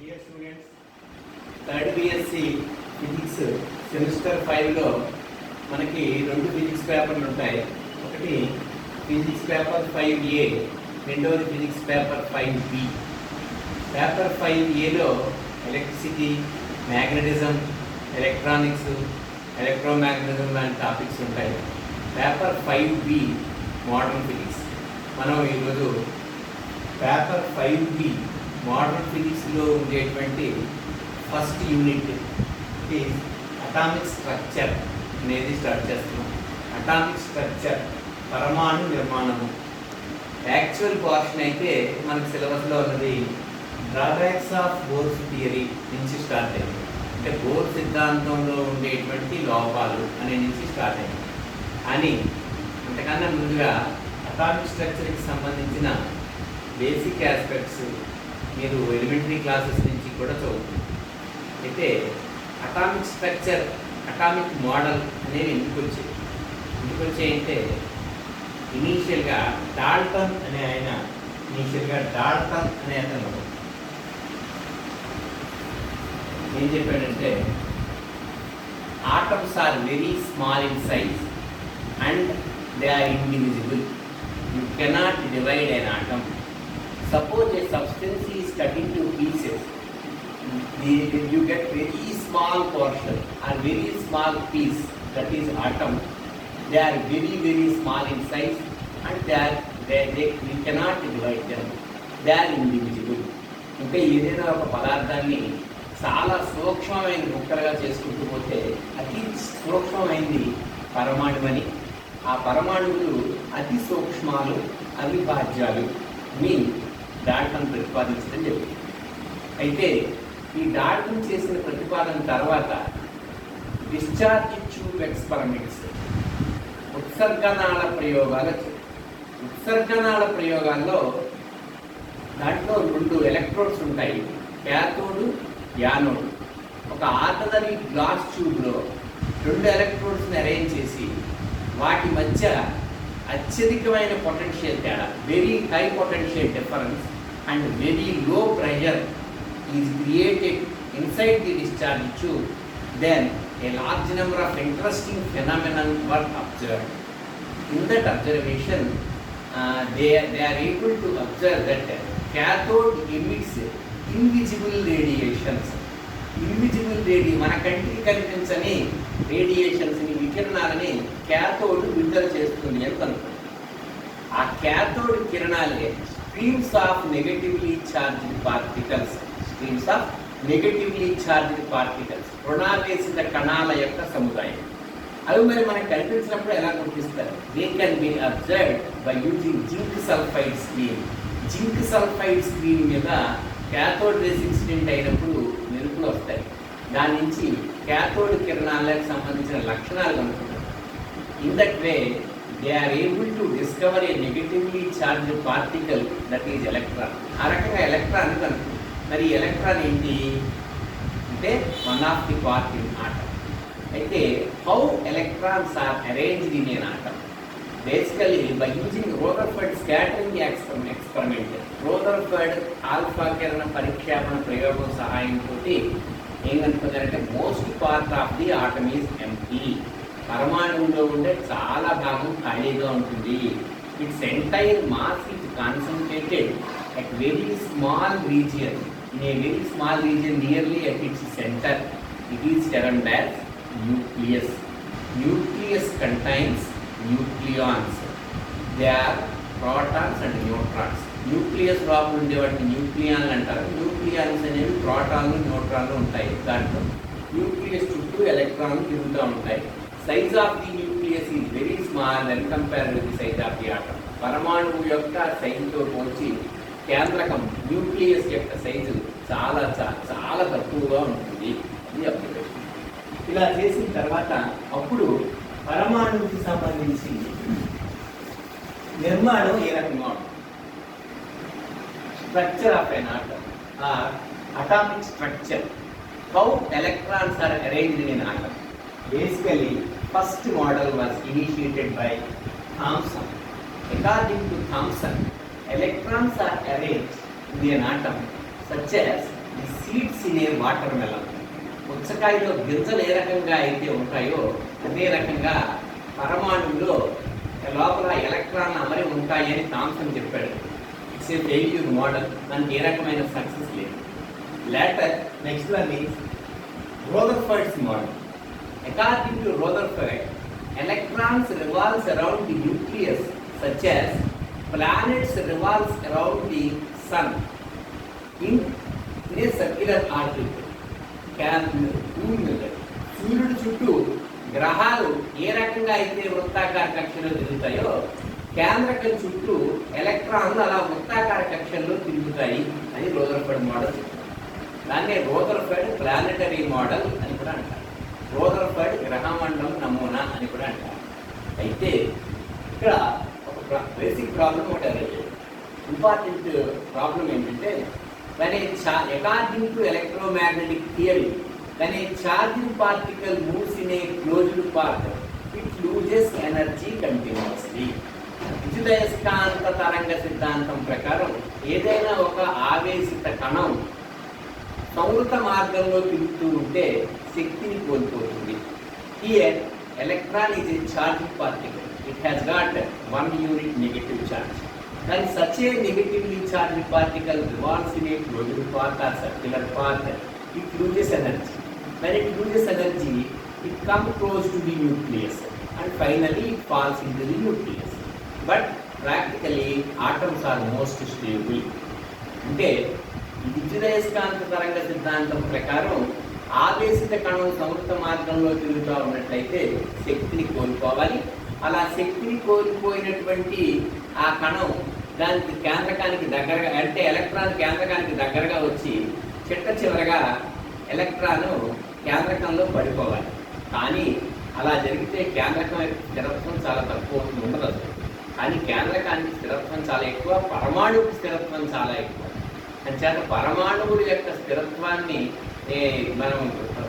Dear students, third B.Sc Physics semester 5లో మనకి రెండు physics పేపర్లు ఉంటాయి. ఒకటి ఫిజిక్స్ పేపర్ 5A, రెండవది ఫిజిక్స్ పేపర్ 5B. పేపర్ 5Aలో ఎలక్ట్రిసిటీ, మ్యాగ్నెటిజం, ఎలక్ట్రానిక్స్, ఎలక్ట్రోమాగ్నెటిజం లాంటి టాపిక్స్ ఉంటాయి. Paper 5B modern physics. మనం ఈరోజు పేపర్ 5B మోడర్న్ ఫిజిక్స్లో ఉండేటువంటి ఫస్ట్ యూనిట్ అటామిక్ స్ట్రక్చర్ అనేది స్టార్ట్ చేస్తున్నాం. అటామిక్ స్ట్రక్చర్, పరమాణు నిర్మాణము. యాక్చువల్ పోర్షన్ అయితే మనకు సిలబస్లో ఉన్నది డ్రాబ్యాక్స్ ఆఫ్ బోర్స్ థియరీ నుంచి స్టార్ట్ అయింది. అంటే బోర్ సిద్ధాంతంలో ఉండేటువంటి లోపాలు అనే నుంచి స్టార్ట్ అయింది. అని అంతకన్నా ముందుగా అటామిక్ స్ట్రక్చర్కి సంబంధించిన బేసిక్ ఆస్పెక్ట్స్ మీరు ఎలిమెంటరీ క్లాసెస్ నుంచి కూడా చదువుతుంది. అయితే అటామిక్ స్ట్రక్చర్, అటామిక్ మోడల్ అనేవి ఎందుకు వచ్చాయంటే ఇనీషియల్గా డాల్టన్ అనే అతను ఏం చెప్పాడంటే atoms are very small in size and they are indivisible. You cannot divide an atom. Suppose a substance is cut into pieces, you get very small portion or very small piece, that is atom. They are very very small in size and we cannot divide them. They are indivisible. అంటే ఏదైనా ఒక పదార్థాన్ని చాలా సూక్ష్మమైన ముక్కలుగా చేసుకుంటూ పోతే అతి సూక్ష్మమైనది పరమాణువని, ఆ పరమాణువులు అతి సూక్ష్మాలు, అవిభాజ్యాలు అని డాల్టన్ ప్రతిపాదించడం జరిగింది. అయితే ఈ డాల్టన్ చేసిన ప్రతిపాదన తర్వాత డిశ్చార్జ్ ట్యూబ్ ఎక్స్పెరిమెంట్స్, ఉత్సర్గనాళ ప్రయోగాల్లో దాంట్లో రెండు ఎలక్ట్రోడ్స్ ఉంటాయి, క్యాథోడు, యానోడ్. ఒక ఆర్డినరీ గ్లాస్ ట్యూబ్లో రెండు ఎలక్ట్రోడ్స్ని అరేంజ్ చేసి వాటి మధ్య అత్యధికమైన పొటెన్షియల్ తేడా, very high potential difference and very low pressure is created inside the discharge tube. Then a large number of interesting phenomena were observed. In that observation, they are able to observe that cathode emits invisible radiations. మన కంటికి కనిపించని రేడియేషన్స్ని, వికిరణాలని cathode విడుదల చేస్తుంది అని కనుక్కుంది. ఆ cathode కిరణాలే streams of negatively charged particles, రుణావేశిత కణాల యొక్క సముదాయం. అవి మరి మనకు కనిపించినప్పుడు ఎలా గుర్తిస్తారు? They can be observed by using zinc sulphide screen మీద క్యాథోడ్ రేస్ ఇన్సిడెంట్ అయినప్పుడు మెరుపులు వస్తాయి. దాని నుంచి క్యాథోడ్ కిరణాలకు సంబంధించిన లక్షణాలు కనుక్కుంటారు. In that way they are able to discover a negatively charged particle, that is electron. ఆ రకంగా ఎలక్ట్రాన్ కనుక్కుంటారు. మరి ఎలక్ట్రాన్ ఏంటి అంటే one of the part in atom. అయితే how electrons are arranged in an atom? Basically by using Rutherford scattering experiment. Rutherford alpha కిరణ పరిక్షేపణ ప్రయోగం సహాయంతో ఏం కనుక్కుంటారంటే most part of the atom is empty. పరమాణువులో ఉండే చాలా భాగం ఖాళీగా ఉంటుంది. Its entire mass is concentrated at very small region, in a very small region nearly at its center. It is termed as nucleus. Nucleus contains nucleons. They are protons and neutrons. Nucleus లోపల ఉండే వాటిని న్యూక్లియాన్లు అంటారు. Nucleons అనేవి ప్రోటాన్లు, న్యూట్రాన్లు ఉంటాయి. దాంట్లో nucleus చుట్టూ ఎలక్ట్రాన్లు తిరుగుతూ ఉంటాయి. Size of the nucleus is very small and compared with the size of the atom. పరమాణువు యొక్క సైజుతో పోల్చి కేంద్రకం న్యూక్లియస్ యొక్క సైజు చాలా చాలా తక్కువగా ఉంటుంది. ఇది అబ్జర్వేషన్. ఇలా చేసిన తర్వాత అప్పుడు పరమాణువుకి సంబంధించి నిర్మాణం ఏ రకంగా ఉంటుంది? Structure of an atom or atomic structure. How electrons are arranged in an atom? Basically first model was initiated by Thomson. According to Thomson, electrons are arranged in an atom such as the seed in a watermelon. పుచ్చకాయలో గింజలు ఏ రకంగా అయితే ఉంటాయో అదే రకంగా పరమాణువులో లోపల ఎలక్ట్రాన్లు అమరి ఉంటాయి అని థామ్సన్ చెప్పాడు. ఇట్స్ ఏ ఫెయిల్యూర్ మోడల్, దానికి ఏ రకమైన సక్సెస్ లేదు. Next one is Rutherford's model. According to Rutherford, electrons revolves around the nucleus such as planets revolves around the sun in a circular orbit. సూర్యుడు చుట్టూ గ్రహాలు ఏ రకంగా అయితే వృత్తాకార కక్షలో తిరుగుతాయో కేంద్రకం చుట్టూ ఎలక్ట్రాన్లు అలా వృత్తాకార కక్షల్లో తిరుగుతాయి అని రూదర్ఫర్డ్ మోడల్. దాన్నే రూదర్ఫర్డ్ ప్లానెటరీ మోడల్ అని కూడా అంటారు. రూదర్ఫర్డ్ గ్రహమండలం నమూనా అని కూడా అంటారు. అయితే ఇక్కడ ఒక బేసిక్ ప్రాబ్లం ఒకటి, ఇంపార్టెంట్ ప్రాబ్లం ఏంటంటే according to electromagnetic theory, when a charged particle moves in a closed path, it loses energy continuously. విద్యుదయస్కాంత తరంగ సిద్ధాంతం ప్రకారం ఏదైనా ఒక ఆవేశిత కణం సంవృత మార్గంలో తిరుగుతూ ఉంటే శక్తిని కోల్పోతుంది. Here electron is a charged particle. It has got 1 unit negative charge. When such a negatively charged particle revolves in a closed path or circular path, it loses energy. When it loses energy, it comes close to the nucleus and finally it falls into the nucleus. But practically atoms are most stable. అంటే విద్యుదయస్కాంత తరంగ సిద్ధాంతం ప్రకారం ఆవేశిత కణం సంవృత మార్గంలో తిరుగుతూ ఉన్నట్లయితే శక్తిని కోల్పోవాలి. అలా శక్తిని కోల్పోయినటువంటి ఆ కణం దానికి కేంద్రకానికి దగ్గరగా, అంటే ఎలక్ట్రాన్ కేంద్రకానికి దగ్గరగా వచ్చి చివరగా ఎలక్ట్రాన్ కేంద్రకంలో పడిపోవాలి. కానీ అలా జరిగితే కేంద్రకం స్థిరత్వం చాలా తక్కువ ఉండదు అసలు. కానీ కేంద్రకానికి స్థిరత్వం చాలా ఎక్కువ, పరమాణువుకి స్థిరత్వం చాలా ఎక్కువ. అంచేత పరమాణువుల యొక్క స్థిరత్వాన్ని మనం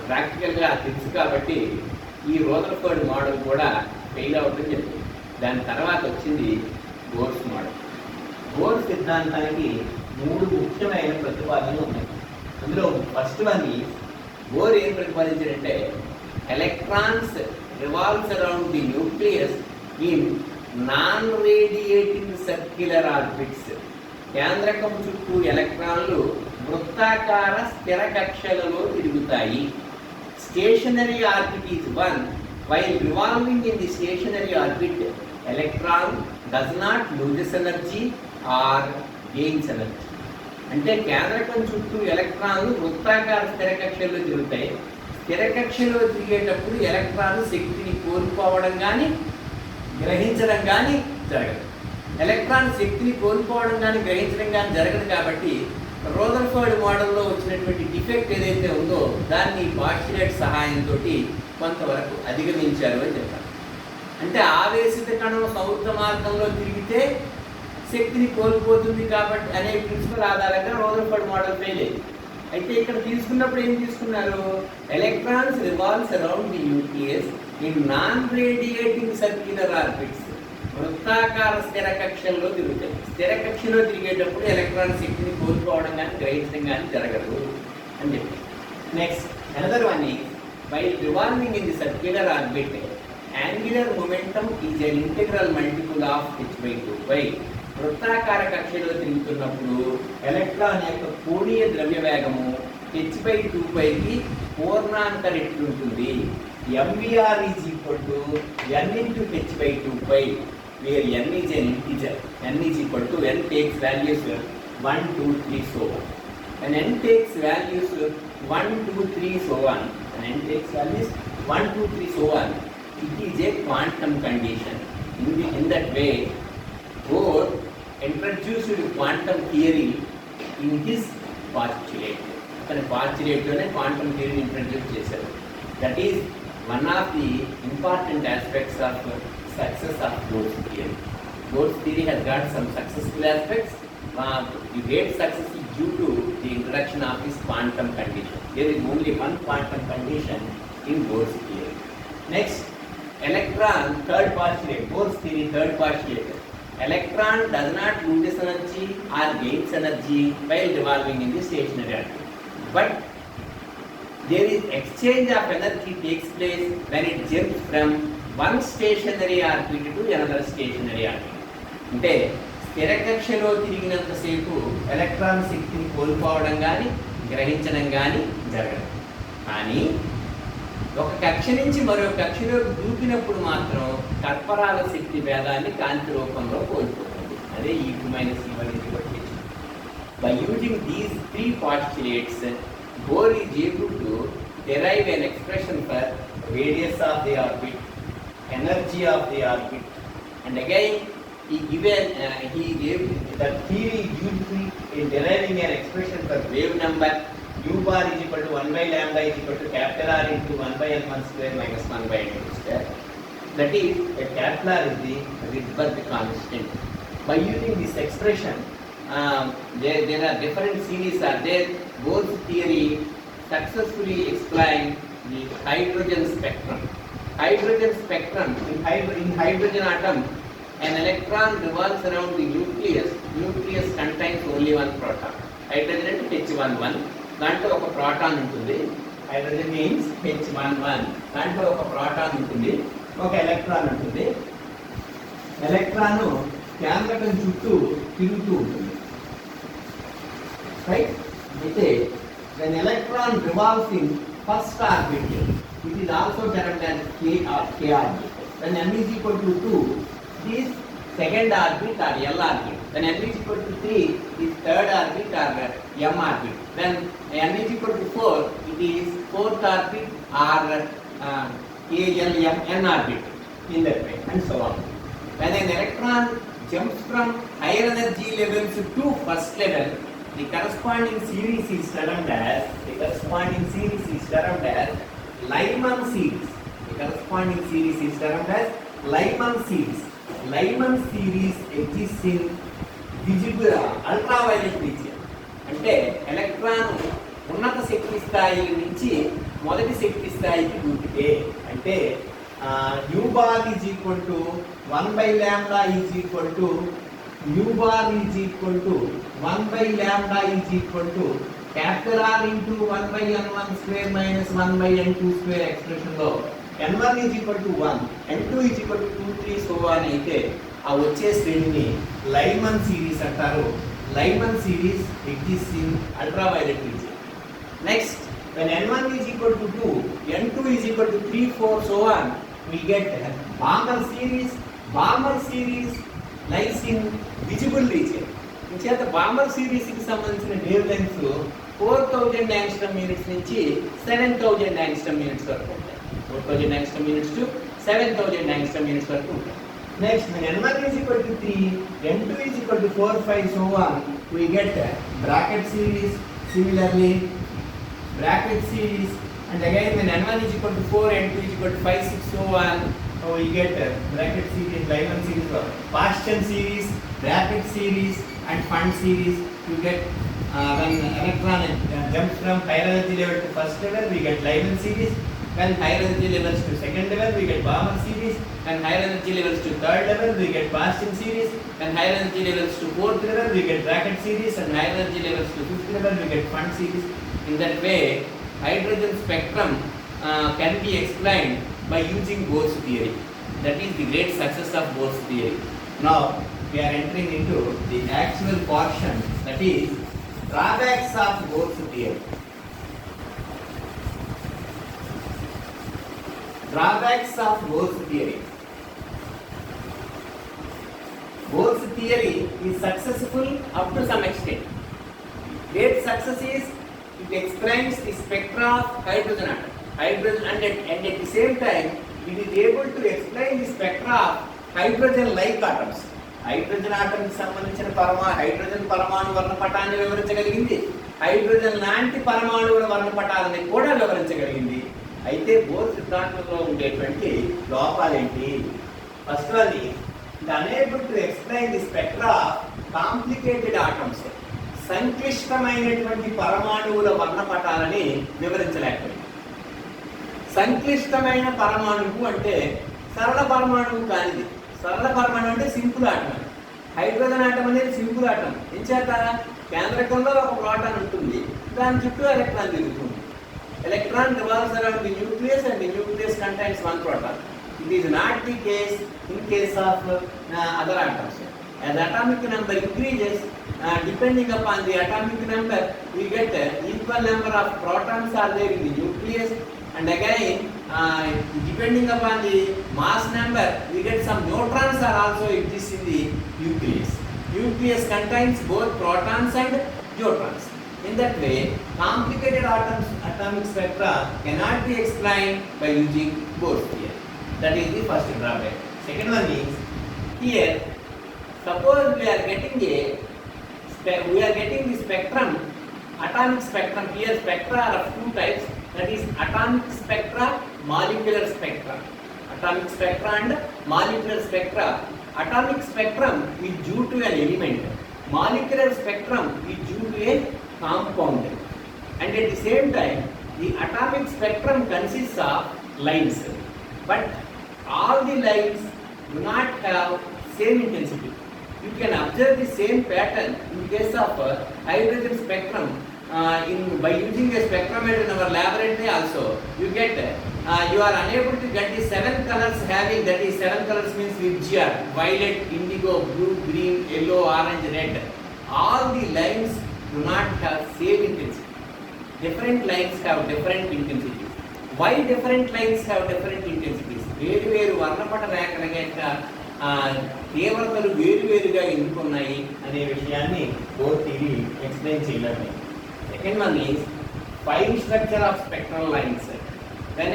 ప్రాక్టికల్గా తెలుసు కాబట్టి ఈ రూదర్ఫర్డ్ మోడల్ కూడా ఫెయిల్ అవుతుందని చెప్తుంది. దాని తర్వాత వచ్చింది బోర్స్ మోడల్. బోర్ సిద్ధాంతానికి 3 ముఖ్యమైన ప్రతిపాదనలు ఉన్నాయి. అందులో ఫస్ట్ వన్ బోర్ ఏం ప్రతిపాదించాడంటే electrons revolves around the nucleus in non radiating circular orbits. కేంద్రకం చుట్టూ ఎలక్ట్రాన్లు వృత్తాకార స్థిర కక్షలలో తిరుగుతాయి. Stationary orbit is 1, while revolving in the stationary orbit, electron does not lose energy or gains energy. అంటే కేంద్రకం చుట్టూ ఎలక్ట్రాన్లు వృత్తాకార స్థిర కక్షల్లో తిరుగుతాయి. స్థిర కక్షలో తిరిగేటప్పుడు ఎలక్ట్రాన్లు శక్తిని కోల్పోవడం కానీ గ్రహించడం కానీ జరగదు. ఎలక్ట్రాన్ శక్తిని కోల్పోవడం కానీ గ్రహించడం కానీ జరగదు. కాబట్టి రూదర్ఫర్డ్ మోడల్లో వచ్చినటువంటి డిఫెక్ట్ ఏదైతే ఉందో దాన్ని పాస్టులేట్ సహాయంతో కొంతవరకు అధిగమించారు అని చెప్తారు. అంటే ఆవేశిత కణం సంవృత మార్గంలో తిరిగితే శక్తిని కోల్పోతుంది కాబట్టి అనే ప్రిన్సిపల్ ఆధారంగా రూదర్ఫర్డ్ మోడల్ ఫెయిల్ అయింది. అయితే ఇక్కడ తీసుకున్నప్పుడు ఏం తీసుకున్నారు? Electrons revolves around the nucleus in non radiating circular orbits. వృత్తాకార స్థిర కక్షల్లో తిరుగుతాయి. స్థిర కక్షలో తిరిగేటప్పుడు ఎలక్ట్రాన్ శక్తిని కోల్పోవడం కానీ గ్రహించడం కానీ జరగదు అని చెప్పి. Next another one is while revolving in the circular orbit, angular momentum is an integral multiple of h/2π. వృత్తాకార కక్షలో తిరుగుతున్నప్పుడు ఎలక్ట్రాన్ యొక్క కోణీయ ద్రవ్య వేగము h/2πకి పూర్ణాంక రెట్లు ఉంటుంది. mvr is equal to n into h/2π, where n is an integer. n is equal to n takes values 1, 2, 3 so on. When n takes values 1, 2, 3 so on, when n takes values 1, 2, 3 so on, it is a quantum condition. In that way, Bohr introduced quantum theory in his postulate. అతని postulateలోనే quantum theory introduce చేశారు. That is one of the important aspects of success of Bohr's theory. Bohr's theory has got some successful aspects. The great success is due to the introduction of this quantum condition. There is only one quantum condition in Bohr's theory. Next, electron, third postulate, Bohr's theory, third postulate. Electron does not lose energy or gains energy while revolving in the stationary orbit. But there is exchange of energy takes place when it jumps from one stationary orbit to another stationary orbit. అంటే స్థిర కక్షలో తిరిగినంతసేపు electron శక్తిని కోల్పోవడం కానీ గ్రహించడం కానీ జరగదు. కానీ ఒక కక్ష నుంచి మరో కక్షలోకి దూకినప్పుడు మాత్రం కర్పరాల శక్తి భేదాన్ని కాంతి రూపంలో కోల్పోతుంది. అదే E2-E1. By using these three postulates, Bohr is able to derive an expression for radius of the orbit, energy of the orbit, and again he gave the theory useful in deriving an expression for wave number u bar is equal to 1 by lambda is equal to capital R into 1 by n1 square minus 1 by n2 square. That is, a capital R is the Rydberg constant. By using this expression, there are different series are there. Bohr's theory successfully explained the hydrogen spectrum. Hydrogen spectrum, in hydrogen atom, an electron revolves around the nucleus. Nucleus contains only one proton. Hydrogen అంటే H11. దాంట్లో ఒక proton ఉంటుంది. Hydrogen means H11. దాంట్లో ఒక proton ఉంటుంది, ఒక electron ఉంటుంది. Electron కేంద్రకం చుట్టూ తిరుగుతూ ఉంటుంది. రైట్? అయితే when electron revolves in first orbit, it is also termed as k orbit. When m is equal to 2, it is second orbit or L orbit. When m is equal to 3, it is third orbit or M orbit. When m is equal to 4, it is fourth orbit or N orbit, in that way, and so on. When an electron jumps from higher energy levels to first level, the corresponding series is termed as Lyman series. The corresponding series is termed as Lyman series. Lyman series exists in visible ultraviolet region. అంటే electron ఉన్నత శక్తి స్థాయి నుంచి మొదటి శక్తి స్థాయికి దూకితే, అంటే u bar is equal to 1 by lambda is equal to u bar is equal to 1 by lambda is equal to capital R into 1 by n1 square minus 1 by n2 square expression లో n1 is equal to 1, n2 is equal to 2, 3 so on అయితే ఆ వచ్చే శ్రేణిని Lyman series అంటారు. Lyman series exists in ultraviolet region. Next, when n1 is equal to 2, n2 is equal to 3, 4 so on, we get Balmer series. Balmer series lies in visible region. ఇంచేత Balmer series కి సంబంధించిన wave length 4000 angstrom units నుంచి 7000 angstrom units వరకు ఉంటాయి. 4000 angstrom units to 7000 angstrom units వరకు ఉంటాయి. Next, when n1 is equal to 3, n2 is equal to 4, 5 so on, we get bracket series. Similarly, bracket series, and again when n1 is equal to 4, n2 is equal to 5, 6 so on, we get bracket series, Lyman series, Paschen series, bracket series, and Fund series. You get when electron jumps from higher energy level to first level, we get Lyman series. When higher energy levels to second level, we get Balmer series. When higher energy levels to third level, we get Paschen series. When higher energy levels to fourth level, we get bracket series. And higher energy levels to fifth level, we get Fund series. In that way, hydrogen spectrum can be explained by using Bohr's theory. That is the great success of Bohr's theory. Now we are entering into the actual portion, that is drawbacks of Bohr's theory. Drawbacks of Bohr's theory. Bohr's theory is successful up to some extent. Great success is it explains the spectra of hydrogen atom. And at the same time, it is able to explain the spectra of hydrogen-like atoms. Hydrogen ఆటంకి సంబంధించిన hydrogen పరమాణు వర్ణపటాన్ని వివరించగలిగింది. Hydrogen లాంటి పరమాణువుల వర్ణపటాలని కూడా వివరించగలిగింది. అయితే Bohr సిద్ధాంతంలో ఉండేటువంటి లోపాలేంటి? First one is it unable to explain the spectra of complicated atoms. సంక్లిష్టమైనటువంటి పరమాణువుల వర్ణపటాలని వివరించలేకపోయింది. సంక్లిష్టమైన పరమాణువు అంటే సరళ పరమాణువు కానిది. సరళ పరమాణు అంటే సింపుల్ ఆటం. హైడ్రోజన్ ఆటం అనేది సింపుల్ ఆటం. ఎంచేత కేంద్రకంలో ఒక ప్రోటాన్ ఉంటుంది, దాని చుట్టూ ఎలక్ట్రాన్ తిరుగుతుంది. electron revolves around the nucleus and the nucleus contains one proton. It is not the case in case of other atoms. As atomic number increases, depending upon the atomic number, we get equal number of protons are there in the nucleus, and again, depending upon the mass number, we get some neutrons are also exist in the nucleus. Nucleus contains both protons and neutrons. In that way, complicated atomic spectra cannot be explained by using Bohr's theory. That is the first drawback. Second one is, here, suppose we are getting the spectrum, atomic spectrum. Here spectra are of two types, that is atomic spectra, molecular spectra. Atomic spectra and molecular spectra. Atomic spectrum is due to an element. Molecular spectrum is due to a compound. And at the same time, the atomic spectrum consists of lines. But all the lines do not have same intensity. You can observe the same pattern in case of hydrogen spectrum. By using a spectrometer in our laboratory also, you get you are unable to get the 7 colors having, that is 7 colors means VGR, violet, indigo, blue, green, yellow, orange, red. All the lines do not have same intensity. Different lines have different intensities. Why different lines have different intensities? వేరు వర్ణపట రేఖల యొక్క తీవ్రతలు వేరుగా ఎందుకున్నాయి అనే విషయాన్ని bore theory explain చేయలేదు. Second one is fine structure of spectral lines. When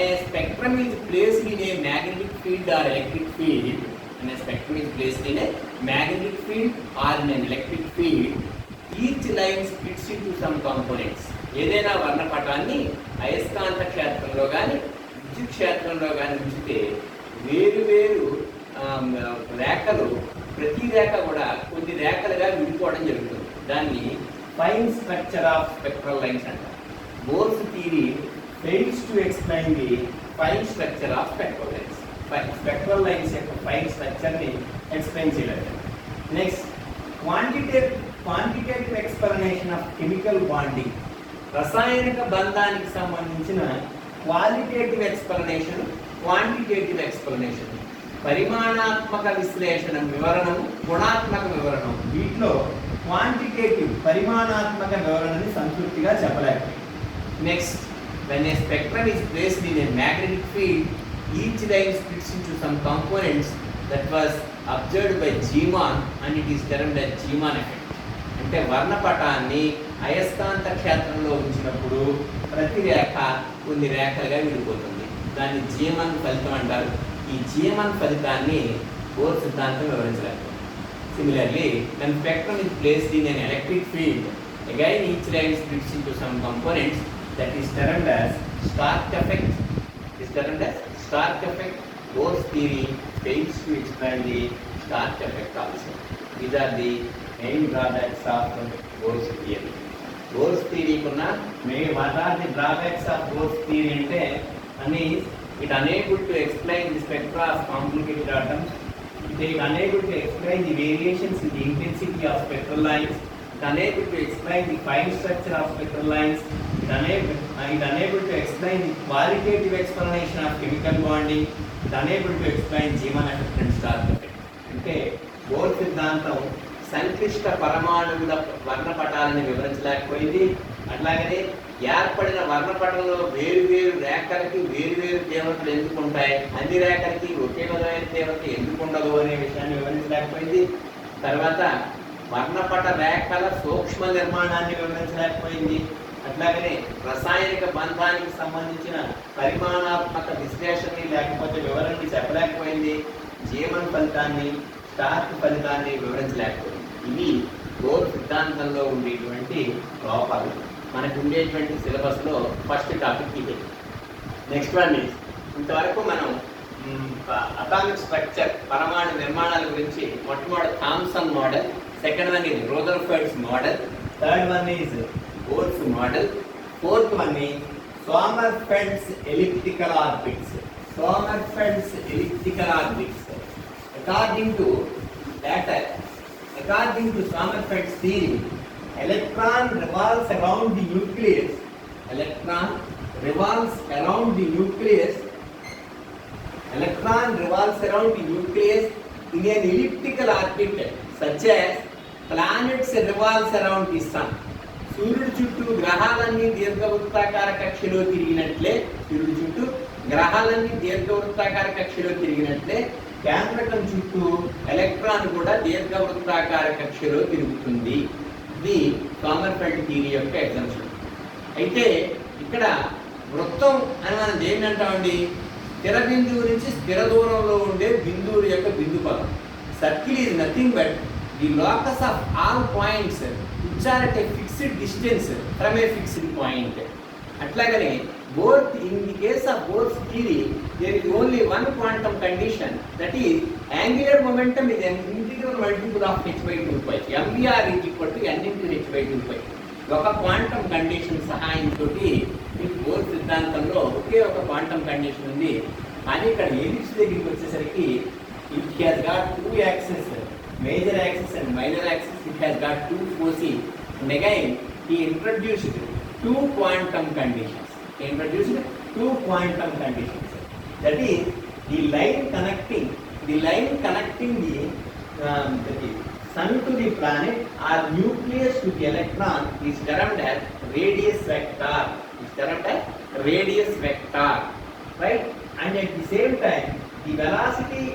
a spectrum is placed in a magnetic field or electric field, when a spectrum is placed in a magnetic field or in an electric field, each line splits into some components. ఏదైనా వర్ణపటాన్ని అయస్కాంత క్షేత్రంలో కానీ విద్యుత్ క్షేత్రంలో కానీ ఉంచితే వేరు రేఖలు, ప్రతి రేఖ కూడా కొన్ని రేఖలుగా విడిపోవడం జరుగుతుంది. దాన్ని fine structure of spectral lines అంటారు. Bohr's theory fails to explain the fine structure of spectral lines. Spectral lines యొక్క fine structure ని explain చేయలేదు. Next, quantitative explanation of chemical bonding. రసాయనిక బంధానికి సంబంధించిన క్వాలిటేటివ్ ఎక్స్ప్లనేషన్, క్వాంటిటేటివ్ ఎక్స్ప్లనేషన్. పరిమాణాత్మక విశ్లేషణ వివరణం, గుణాత్మక వివరణం. వీటిలో క్వాంటిటేటివ్ పరిమాణాత్మక వివరణని సంతృప్తిగా చెప్పలేకపోయింది. Next, when a spectrum is placed in a magnetic field, each line splits into some components. That was observed by Zeeman and it is termed as Zeeman effect. అంటే వర్ణపటాన్ని అయస్కాంత క్షేత్రంలో ఉంచినప్పుడు ప్రతి రేఖ కొన్ని రేఖలుగా విడిపోతుంది. దాన్ని జీమన్ ఫలితం అంటారు. ఈ జీమన్ ఫలితాన్ని బోర్ సిద్ధాంతం వివరించలేదు. Similarly, when spectrum is placed in an electric field, again each line splits into some components. That is termed as Stark effect. Bohr's theory fails to explain the Stark effect also. These are the main drawbacks of Bohr's theory. Bohr's theory kunna what are the drawbacks of Bohr's theory ante ani it unable to explain the spectra of complicated atoms. It is unable to explain the variations in the intensity of spectral lines. It unable to explain the fine structure of spectral lines. It unable to explain the qualitative explanation of chemical bonding. It unable to explain Zeeman effect and Stark effect. అంటే bore సిద్ధాంతం సంక్లిష్ట పరమాణువుల వర్ణపటాలను వివరించలేకపోయింది. అట్లాగనే ఏర్పడిన వర్ణపటంలో వేరు రేఖలకి వేరు తీవ్రతలు ఎందుకు ఉంటాయి, అన్ని రేఖలకి ఒకే విధమైన తీవ్రత ఎందుకు ఉండదు అనే విషయాన్ని వివరించలేకపోయింది. తర్వాత వర్ణపట రేఖల సూక్ష్మ నిర్మాణాన్ని వివరించలేకపోయింది. అట్లాగనే రసాయనిక బంధానికి సంబంధించిన పరిమాణాత్మక విశ్లేషణ లేకపోతే వివరణని చెప్పలేకపోయింది. జీవన్ ఫలితాన్ని, స్టార్క్ ఫలితాన్ని వివరించలేకపోయింది. ఇవి బోర్ సిద్ధాంతంలో ఉండేటువంటి లోపాలు. మనకు ఉండేటువంటి సిలబస్లో ఫస్ట్ టాపిక్ ఇదే. నెక్స్ట్ వన్ ఈజ్, ఇంతవరకు మనం అటామిక్ స్ట్రక్చర్, పరమాణు నిర్మాణాల గురించి మొట్టమొదటి Thomson model, second one is Rutherford's model, third one is Bohr's model, fourth one is Sommerfeld's elliptical orbits. According to Sommerfeld's theory, electron revolves around the nucleus. Electron revolves around the nucleus. Electron revolves around the nucleus in an elliptical orbit, such as planets revolves around the sun. సూర్యుడి చుట్టూ గ్రహాలన్నీ దీర్ఘవృత్తాకార కక్షలో తిరిగినట్లే కేంద్రకం చుట్టూ electron కూడా దీర్ఘవృత్తాకార కక్షలో తిరుగుతుంది. ఇది సోమర్ఫెల్డ్ థియరీ యొక్క ఎగ్జాంపుల్. అయితే ఇక్కడ వృత్తం అని మనం దేన్ని అంటామండి? స్థిర బిందువు నుంచి స్థిర దూరంలో ఉండే బిందువుల యొక్క బిందు పదం. Circle is nothing but the locus of all points which are at a fixed distance from a fixed point. అట్లాగనే both in the case of Bohr's theory there is only one quantum condition, that is angular momentum is an integral multiple of h by 2 pi. mvr is equal to n into h by 2 pi. ఒక quantum condition సహాయంతో మీకు bore సిద్ధాంతంలో ఒకే ఒక quantum condition ఉంది. కానీ ఇక్కడ ellipse దగ్గరికి వచ్చేసరికి it has got two access, major axis and minor axis. It has got two foci, and again he introduced two quantum conditions. That is the line connecting the sun to the planet or nucleus to the electron is termed as radius vector, right? And at the same time the velocity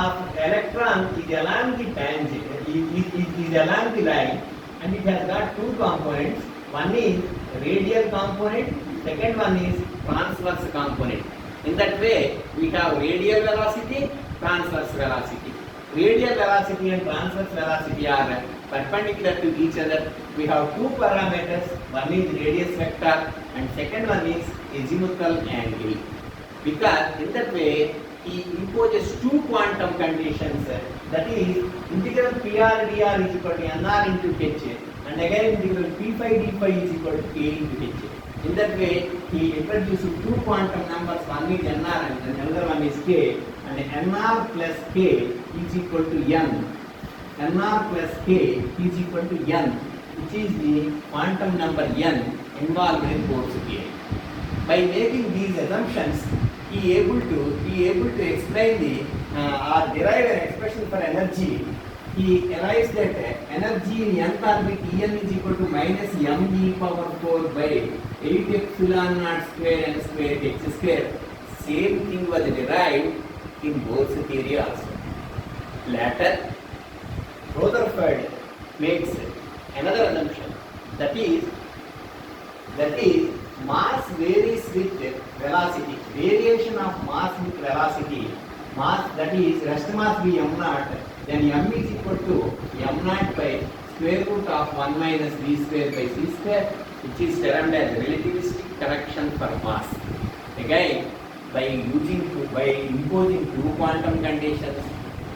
of electron is along the tangent, is along the line, and it has got two components. One is radial component, second one is transverse component. In that way we have radial velocity, transverse velocity. Radial velocity and transverse velocity are perpendicular to each other. We have two parameters, one is radius vector and second one is azimuthal angle. Because in that way he imposes two quantum conditions, that is integral Pr dr is equal to nr into h, and again integral p phi d phi is equal to k into h. In that way he introduces two quantum numbers, one is nr and another one is k, and nr plus k is equal to n. nr plus k is equal to n, which is the quantum number n involved in Bohr's theory. By making these assumptions, he able to explain the or derive an expression for energy. He arrives that energy in nth orbit En is equal to minus m e power 4 by 8 epsilon naught square n square h square. Same thing was derived in Bohr's theory also. Later, Rutherford makes another assumption, that is mass varies with velocity. Variation of mass with velocity. Mass, that is rest mass be m naught, then m is equal to m naught by square root of 1 minus v square by c square, which is termed as relativistic correction for mass. Again, by imposing two quantum conditions,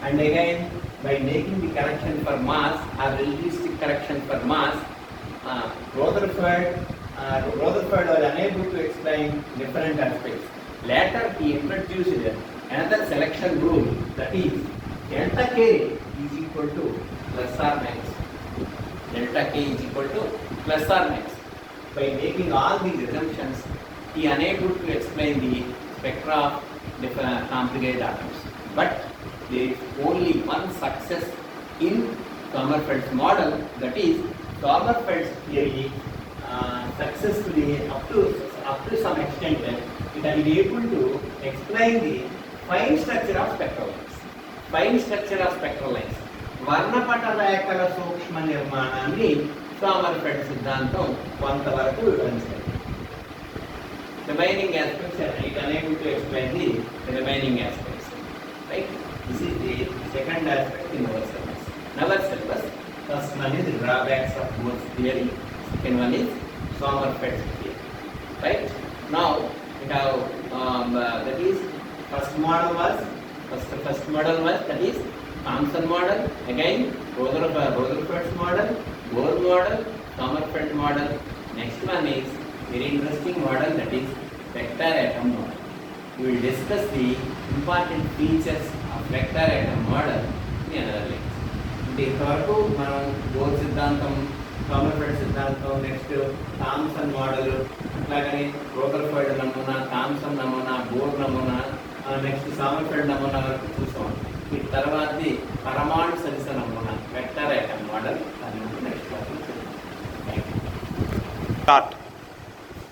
and again by making the correction for mass or relativistic correction for mass, Rutherford was unable to explain different aspects. Later he introduced another selection rule, that is delta k is equal to plus or minus. Delta k is equal to plus or minus. By making all these assumptions, he unable to explain the spectra of different complicated atoms. But there is only one success in Sommerfeld's model, that is Sommerfeld's theory successfully up to some extent it is able to explain the fine structure of spectral lines. వర్ణపట రేఖల సూక్ష్మ నిర్మాణాన్ని Sommerfeld సిద్ధాంతం కొంతవరకు వివరించింది. Remaining aspects are it unable to explain the remaining aspects. Right? This is the second aspect in our syllabus. First one is drawbacks of Bohr's theory. Second one is Sommerfeld's theory. Right? Now we have that is first model was that is Thomson model. Again Rutherford's model, Bohr model, Sommerfeld model. Next one is very interesting model, that is vector atom model. We will discuss the important features of vector atom model in another lecture. ఇంతవరకు మనం bore సిద్ధాంతం, Sommerfeld సిద్ధాంతం, next Thomson model, అట్లాగని Rutherford నమూనా, Thomson నమూనా, Bohr నమూనా, next Sommerfeld నమూనా వరకు చూసాం. ఈ తర్వాతది పరమాణు సదిశ నమూనా, వెక్టర్ ఐటమ్ మోడల్. అది నెక్స్ట్ క్లాస్లో చూద్దాం.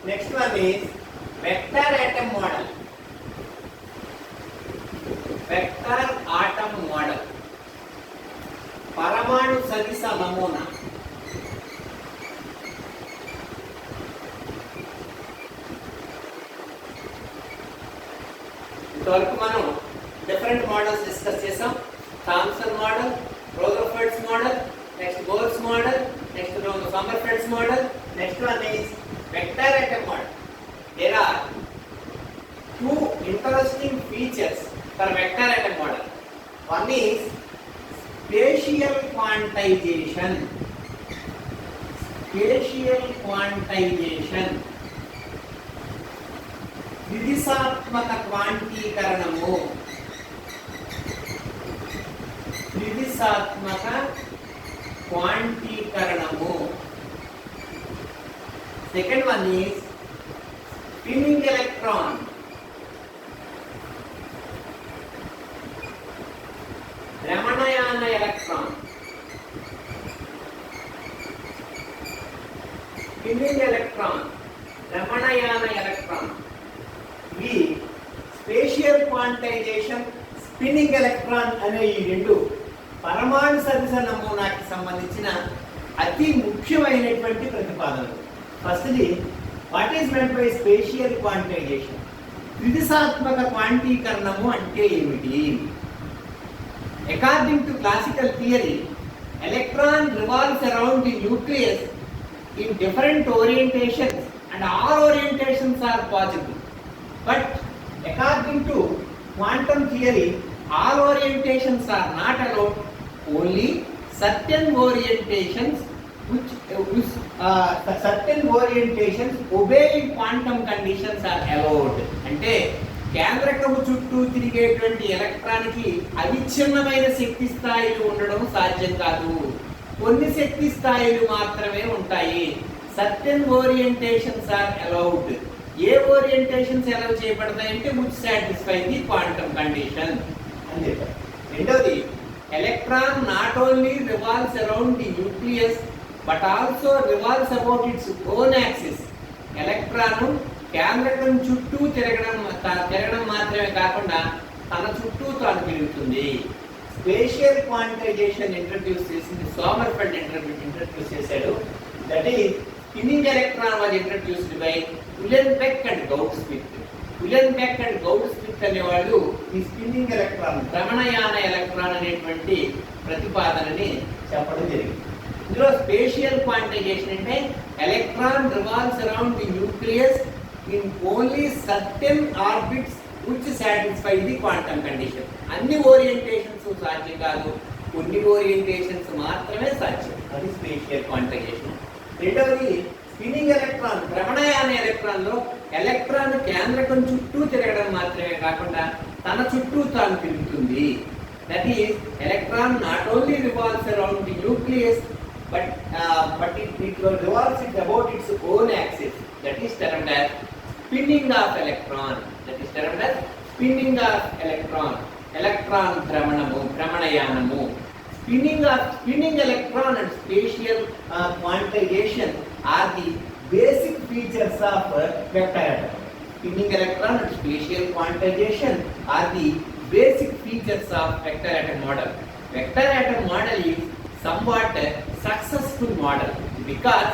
Next one is vector atom model. Vector atom model, పరమాణు సదిశ నమూనా. ఇంతవరకు మనం డిఫరెంట్ మోడల్స్ డిస్కస్ చేసాం. Thomson model, Rutherford's model, next Bohr's model, next Sommerfeld's model. Next one is vector atom model. There are two interesting features for vector atom model. One is spatial quantization. Spatial quantization, త్రిదిశాత్మక క్వాంటీకరణము. త్రిదిశాత్మక క్వాంటీకరణము. Second one is spinning electron. రమణయాన ఎలక్ట్రాన్. Spinning electron, రమణయాన ఎలక్ట్రాన్. ఈ spatial quantization, spinning electron అనే ఈ రెండు పరమాణు సదిశ నమూనాకి సంబంధించిన అతి ముఖ్యమైనటువంటి ప్రతిపాదనలు. ఫస్ట్ది, what is meant by spatial quantization? త్రిదిశాత్మక క్వాంటీకరణము అంటే ఏమిటి? According to classical theory, electron revolves around the nucleus in different orientations and all orientations are possible. But according to quantum theory, all orientations are not allowed. Only certain orientations certain orientations obeying quantum conditions are allowed. అంటే కేంద్రకము చుట్టూ తిరిగేటువంటి ఎలక్ట్రాన్కి అవిచ్ఛిన్నమైన శక్తి స్థాయిలు ఉండడం సాధ్యం కాదు. కొన్ని శక్తి స్థాయిలు మాత్రమే ఉంటాయి. Certain orientations are allowed. ఏ ఓరియంటేషన్స్ అలౌ చేయబడతాయంటే which satisfy the quantum condition అని చెప్పారు. రెండవది, electron not only revolves around the nucleus but also revolves about its own axis. Electron కేంద్రకం చుట్టూ తిరగడం మాత్రమే కాకుండా తన చుట్టూ తాను తిరుగుతుంది. స్పేషియల్ క్వాంటైజేషన్ ఇంట్రడ్యూస్ చేసింది సోమర్ఫెల్డ్ ఇంట్రడ్యూస్ చేశాడు. That is spinning electron was introduced by Uhlenbeck and Goudsmit. Uhlenbeck and Goudsmit అనేవాళ్ళు ఈ స్పిన్నింగ్ ఎలక్ట్రాన్, భ్రమణయాన ఎలక్ట్రాన్ అనేటువంటి ప్రతిపాదనని చెప్పడం జరిగింది. ఇందులో స్పేషియల్ క్వాంటైజేషన్ అంటే electron revolves around the nucleus in only certain orbits which satisfy the quantum condition. అన్ని orientations సాధ్యం కాదు, కొన్ని ఓరియంటేషన్స్ మాత్రమే సాధ్యం. అది స్పేషియల్ క్వాంటైజేషన్. రెండవది, స్పిన్నింగ్ ఎలక్ట్రాన్, భ్రమణయాన ఎలక్ట్రాన్ లో ఎలక్ట్రాన్ కేంద్రకం చుట్టూ తిరగడం మాత్రమే కాకుండా తన చుట్టూ తాను తిరుగుతుంది. That is electron not only revolves around the nucleus but it revolves it about its own axis. That is termed as spinning of electron. That is termed as spinning of electron. Electron భ్రమణయానము. Spinning electron and spatial quantization are the basic features of vector atom. Spinning electron and spatial quantization are the basic features of vector atom model. Vector atom model is somewhat successful model because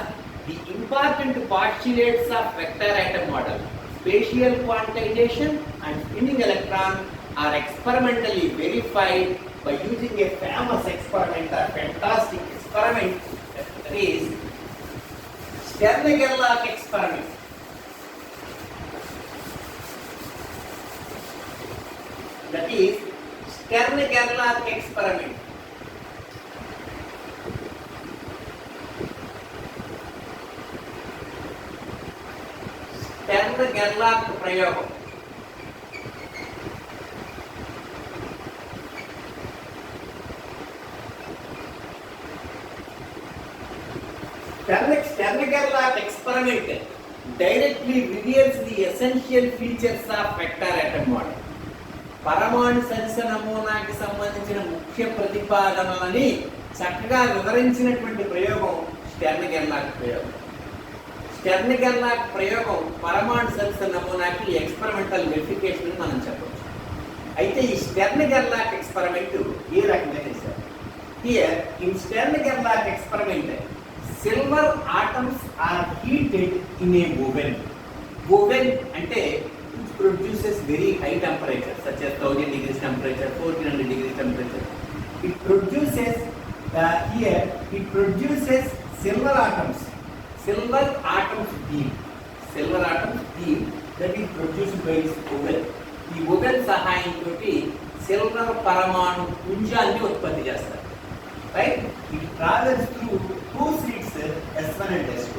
the important postulates of vector atom model, spatial quantization and spinning electron, are experimentally verified by using a famous experiment, a fantastic experiment, that is Stern-Gerlach experiment. That is Stern-Gerlach experiment. Stern-Gerlach ప్రయోగం. Stern-Gerlach experiment directly immediately reveals the essential features of vector atom model. పరమాణు సదృశ నమూనాకి సంబంధించిన ముఖ్య ప్రతిపాదనలని చక్కగా వివరించినటువంటి ప్రయోగం స్టెర్న్-గెర్లాక్ ప్రయోగం. స్టెర్న్-గెర్లాక్ ప్రయోగం పరమాణు సదృశ నమూనాకి experimental verification మనం చెప్పవచ్చు. అయితే ఈ స్టెర్న్-గెర్లాక్ ఎక్స్పెరిమెంట్ ఏ రకంగా చేశారు? Here in Stern Gerlach experiment silver atoms are heated in a oven. Oven అంటే produces very high temperature such as 1000 degrees temperature, 1400 degrees temperature. It produces silver atoms beam that is produced by this oven. ఈ oven సహాయంతో silver పరమాణు పుంజాన్ని ఉత్పత్తి చేస్తారు. Right, it travels through two slits S1 and S2.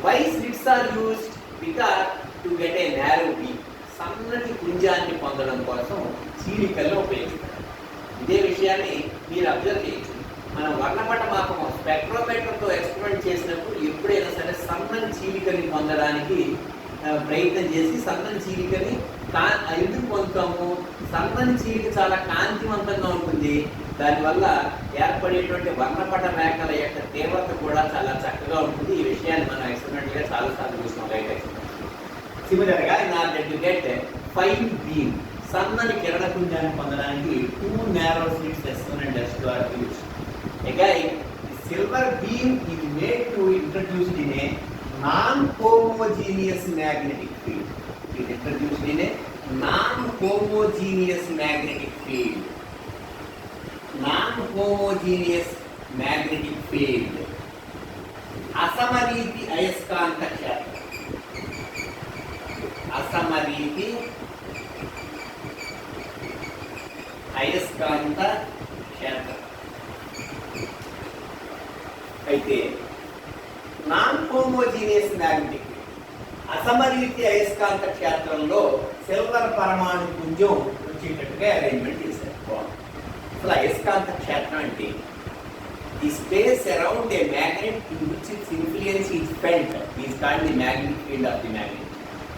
Why slits are used? Because to get a narrow beam, సన్నటి పుంజాన్ని పొందడం కోసం చీలికల్లో ఉపయోగిస్తారు. ఇదే విషయాన్ని మీరు అబ్జర్వ్ చేయొచ్చు. మనం వర్ణపట మాపకం స్పెక్ట్రోమీటర్తో ఎక్స్పెరిమెంట్ చేసినప్పుడు ఎప్పుడైనా సరే సన్నని చీలికని పొందడానికి ప్రయత్నం చేసి సన్నని చీలికని ఎందుకు పొందుతాము? సన్నని చీలిక చాలా కాంతివంతంగా ఉంటుంది. దానివల్ల ఏర్పడేటువంటి వర్ణపట రేఖల యొక్క తీవ్రత కూడా చాలా చక్కగా ఉంటుంది. ఈ విషయాన్ని మనం ఎక్స్పెరిమెంట్గా చాలాసార్లు చూసినాం లైట్ ఎక్స్పెరిమెంట్. సిమిలర్గా in order to get fine beam, సన్నని కిరణ పుంజాన్ని పొందడానికి 2 narrow slits S1 and S2 are used. Again, the silver beam is made to introduced in a non-homogeneous magnetic field. It is introduced in a non-homogeneous magnetic field. Non-homogeneous magnetic field. అసమరీతి అయస్కాంత క్షేత్రం. అసమరీతి అయస్కాంత క్షేత్రం. అయితే non homogeneous magnetic అసమరీతి అయస్కాంత క్షేత్రంలో silver పరమాణు పుంజం వచ్చేటట్టుగా arrangement చేశారు. అసలు అయస్కాంత క్షేత్రం అంటే the space around a magnet in which its influence is felt is called the magnetic field of the magnet.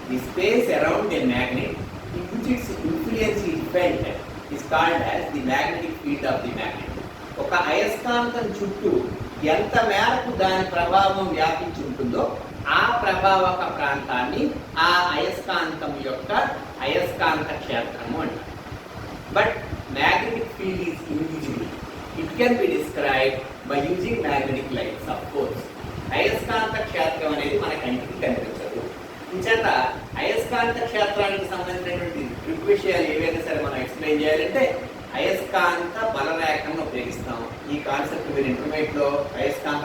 The space around a magnet in which its influence is felt is called as the magnetic field of the magnet. ఒక అయస్కాంతం చుట్టూ ఎంత మేరకు దాని ప్రభావం వ్యాపించి ఉంటుందో ఆ ప్రభావక ప్రాంతాన్ని ఆ అయస్కాంతం యొక్క అయస్కాంత క్షేత్రము అంటారు. But magnetic field is invisible. It can be described by using magnetic lights, of course. అయస్కాంత క్షేత్రం అనేది మన కంటికి కనిపించదు. ఇంచేత అయస్కాంత క్షేత్రానికి సంబంధించినటువంటి ట్రిక్ విషయాలు ఏవైనా సరే మనం ఎక్స్ప్లెయిన్ చేయాలంటే అయస్కాంత బలరేఖను ఉపయోగిస్తాం. ఈ కాన్సెప్ట్ మీరు ఇంటర్మీడియట్లో అయస్కాంత